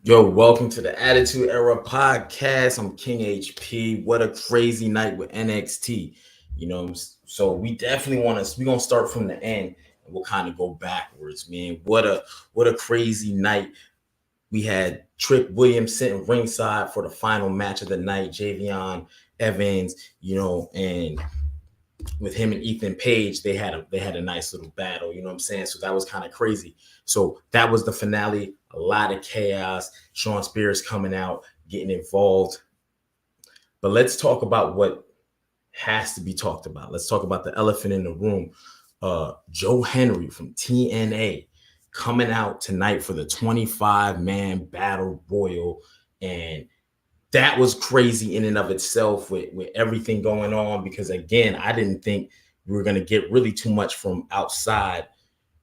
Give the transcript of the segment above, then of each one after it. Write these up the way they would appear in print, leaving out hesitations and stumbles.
Yo, welcome to the Attitude Era podcast. I'm King HP. What a crazy night with NXT. So we definitely want to. We're gonna start from the end and we'll kind of go backwards, man. What a crazy night. We had Trick Williams sitting ringside for the final match of the night. Javion Evans, and with him and Ethan Page, they had a nice little battle. You know what I'm saying? So that was kind of crazy. So that was the finale. A lot of chaos. Sean Spears coming out, getting involved. But let's talk about what has to be talked about. Let's talk about the elephant in the room. Joe Hendry from TNA coming out tonight for the 25-man battle royal, and that was crazy in and of itself with everything going on, because again, I didn't think we were going to get really too much from outside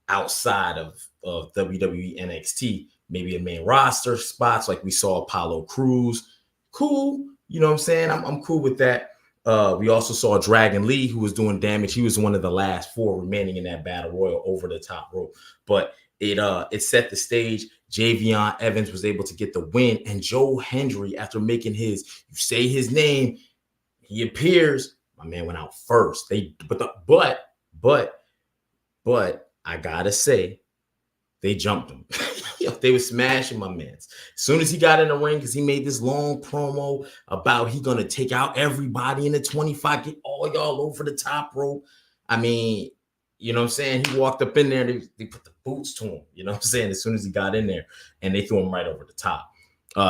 of WWE NXT. Maybe a main roster spots like we saw Apollo Crews. Cool. You know what I'm saying? I'm cool with that. We also saw Dragon Lee, who was doing damage. He was one of the last four remaining in that battle royal over the top rope. But it set the stage. Javion Evans was able to get the win, and Joe Hendry, after making you say his name, he appears. My man went out first. But I gotta say, they jumped him. They were smashing my man. As soon as he got in the ring, because he made this long promo about he gonna take out everybody in the 25, get all y'all over the top rope. I mean, you know what I'm saying? He walked up in there, they put the boots to him, you know what I'm saying? As soon as he got in there, and they threw him right over the top.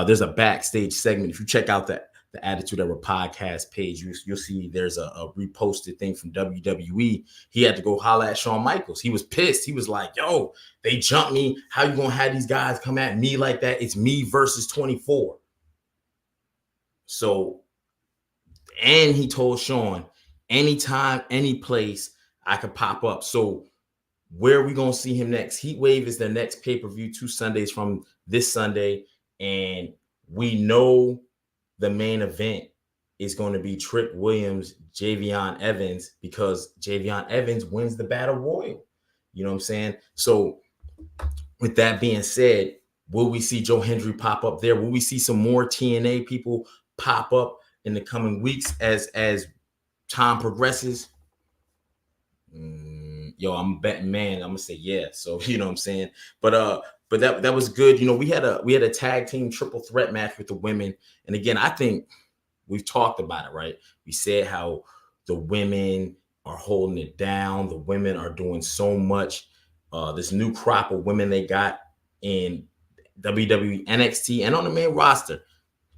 There's a backstage segment. If you check out the Attitude Era podcast page, you'll see there's a reposted thing from WWE. He had to go holler at Shawn Michaels. He was pissed. He was like, yo, they jumped me. How you gonna have these guys come at me like that? It's me versus 24. So, and he told Shawn, anytime, any place, I could pop up. So where are we gonna see him next? Heat Wave is their next pay-per-view 2 Sundays from this Sunday. And we know the main event is going to be Trick Williams, Javion Evans, because Javion Evans wins the battle royal. You know what I'm saying? So with that being said, will we see Joe Hendry pop up there? Will we see some more TNA people pop up in the coming weeks as time progresses? Yo, I'm betting, man. I'm gonna say yeah. So you know what I'm saying. But that was good. You know, we had a tag team triple threat match with the women, and again, I think we've talked about it, right? We said how the women are holding it down. The women are doing so much. This new crop of women they got in WWE NXT and on the main roster,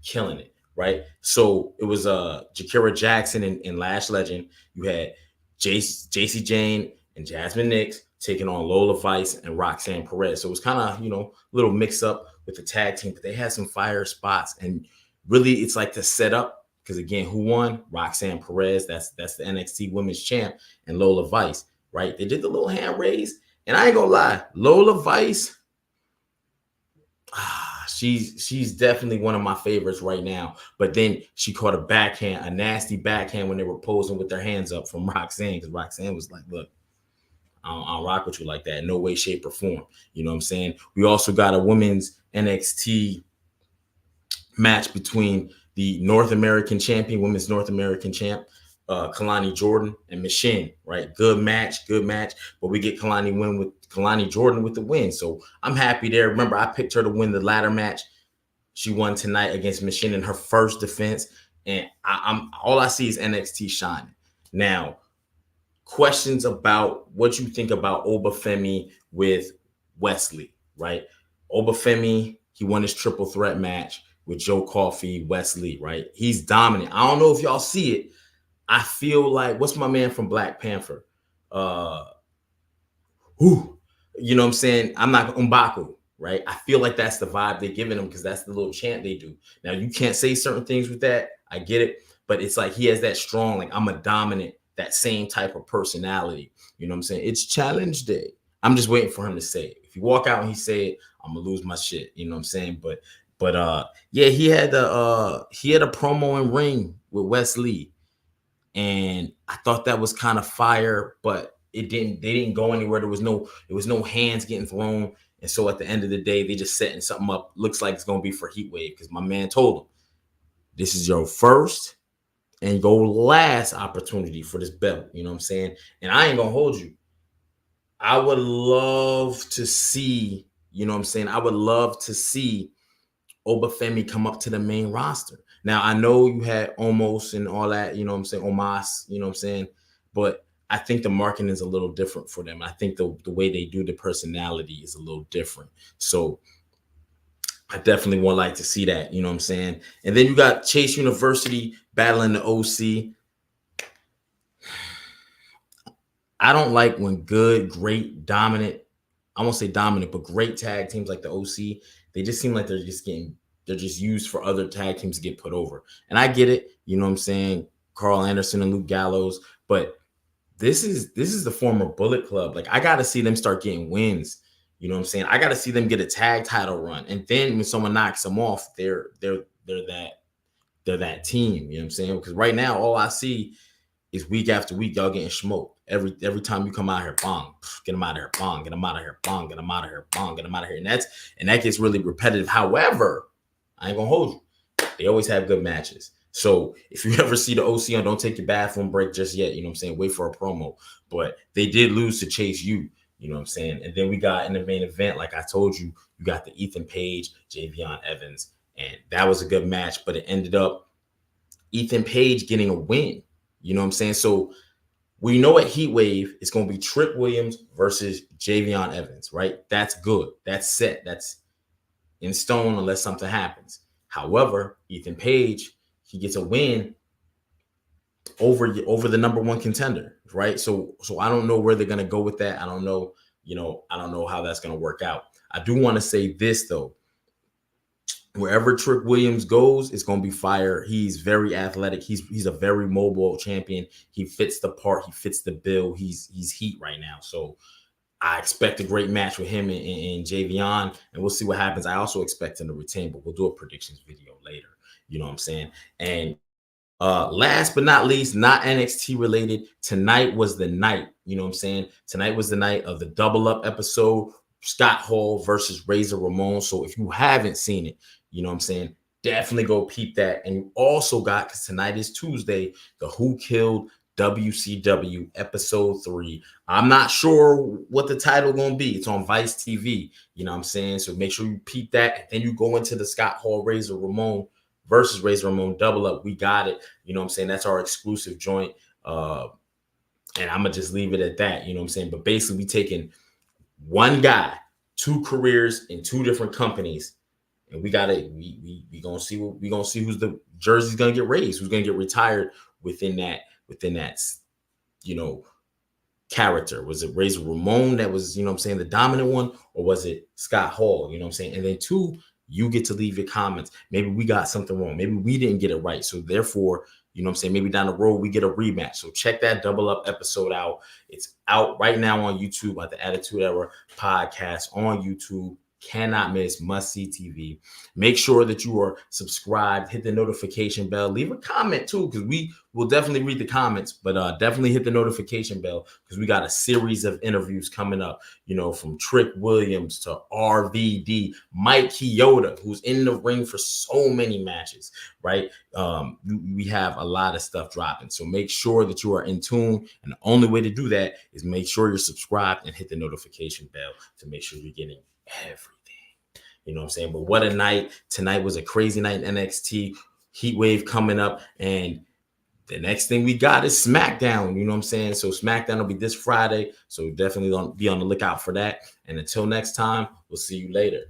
killing it, right? So it was Jakira Jackson and Lash Legend. You had JC Jane and Jasmine Nix taking on Lola Vice and Roxanne Perez. So it was kind of, a little mix up with the tag team, but they had some fire spots. And really, it's like to set up, because again, who won? Roxanne Perez. That's the NXT Women's Champ, and Lola Vice, right? They did the little hand raise, and I ain't gonna lie, Lola Vice, she's definitely one of my favorites right now. But then she caught a nasty backhand when they were posing with their hands up from Roxanne, because Roxanne was like, look, I'll rock with you like that. No way, shape, or form. You know what I'm saying? We also got a women's NXT match between the North American champion, women's North American champ, Kalani Jordan and Machine, right? Good match. But we get Kalani Jordan with the win. So I'm happy there. Remember, I picked her to win the ladder match. She won tonight against Machine in her first defense. And I'm all I see is NXT shining. Now, questions about what you think about Obafemi with Wesley, right? Obafemi, he won his triple threat match with Joe Coffey, Wesley, right? He's dominant. I don't know if y'all see it. I feel like, what's my man from Black Panther? You know what I'm saying? I'm not M'Baku, right? I feel like that's the vibe they're giving him, because that's the little chant they do. Now, you can't say certain things with that. I get it. But it's like he has that strong, like, I'm a dominant, that same type of personality. You know what I'm saying? It's challenge day. I'm just waiting for him to say it. If you walk out and he say it, I'm gonna lose my shit. You know what I'm saying? But yeah, he had a promo in ring with Wesley, and I thought that was kind of fire, but they didn't go anywhere. There was no hands getting thrown, And so at the end of the day, they just setting something up. Looks like it's going to be for Heat Wave because my man told him, this is your first and your last opportunity for this belt. You know what I'm saying? And I ain't going to hold you. I would love to see, you know what I'm saying? I would love to see Obafemi come up to the main roster. Now, I know you had Omos and all that, you know what I'm saying? Omas, you know what I'm saying? But I think the marketing is a little different for them. I think the way they do the personality is a little different. So I definitely would like to see that, you know what I'm saying? And then you got Chase University battling the OC. I don't like when good, great, dominant, I won't say dominant, but great tag teams like the OC, they just seem like they're just used for other tag teams to get put over. And I get it, you know what I'm saying? Carl Anderson and Luke Gallows, but this is the former Bullet Club. Like, I got to see them start getting wins. You know what I'm saying? I got to see them get a tag title run. And then when someone knocks them off, they're that team, you know what I'm saying? Because right now all I see is week after week y'all getting smoked. Every time you come out here, bong, get them out of here, bong, get them out of here, bong, get them out of here, bong, get them out of here. And that gets really repetitive. However, I ain't gonna hold you. They always have good matches. So if you ever see the OC on, don't take your bathroom break just yet. You know what I'm saying? Wait for a promo. But they did lose to Chase U. You know what I'm saying? And then we got in the main event, like I told you, you got the Ethan Page, Javion Evans. And that was a good match, but it ended up Ethan Page getting a win. You know what I'm saying? So we know at Heat Wave, it's going to be Trick Williams versus Javion Evans, right? That's good. That's set. That's in stone unless something happens. However, Ethan Page, he gets a win over the number one contender, right? So I don't know where they're going to go with that. I don't know, I don't know how that's going to work out. I do want to say this, though. Wherever Trick Williams goes, it's going to be fire. He's very athletic. He's a very mobile champion. He fits the part. He fits the bill. He's heat right now. So I expect a great match with him and Javion, and we'll see what happens. I also expect him to retain, but we'll do a predictions video later. You know what I'm saying? And last but not least, not NXT related, tonight was the night. You know what I'm saying? Tonight was the night of the Double Up episode, Scott Hall versus Razor Ramon. So if you haven't seen it, you know what I'm saying, definitely go peep that. And you also got, because tonight is Tuesday, the Who Killed WCW episode 3. I'm not sure what the title gonna be. It's on Vice TV. You know what I'm saying? So make sure you peep that. And then you go into the Scott Hall Razor Ramon versus Razor Ramon Double Up. We got it. You know what I'm saying? That's our exclusive joint. And I'm gonna just leave it at that. You know what I'm saying? But basically, we taking one guy, 2 careers in 2 different companies. And we gonna see who's the jersey's gonna get raised, who's gonna get retired within that, character. Was it Razor Ramon that was, you know what I'm saying, the dominant one, or was it Scott Hall? You know what I'm saying? And then 2, you get to leave your comments. Maybe we got something wrong. Maybe we didn't get it right. So therefore, you know what I'm saying, maybe down the road we get a rematch. So check that Double Up episode out. It's out right now on YouTube at the Attitude Era podcast on YouTube. Cannot miss, must see TV. Make sure that you are subscribed, hit the notification bell, leave a comment too, because we will definitely read the comments, but definitely hit the notification bell because we got a series of interviews coming up, from Trick Williams to RVD, Mike Chioda, who's in the ring for so many matches, right? We have a lot of stuff dropping. So make sure that you are in tune. And the only way to do that is make sure you're subscribed and hit the notification bell to make sure you're getting everything. You know what I'm saying? But what a night. Tonight was a crazy night in NXT. Heat Wave coming up. And the next thing we got is SmackDown. You know what I'm saying? So SmackDown will be this Friday. So definitely be on the lookout for that. And until next time, we'll see you later.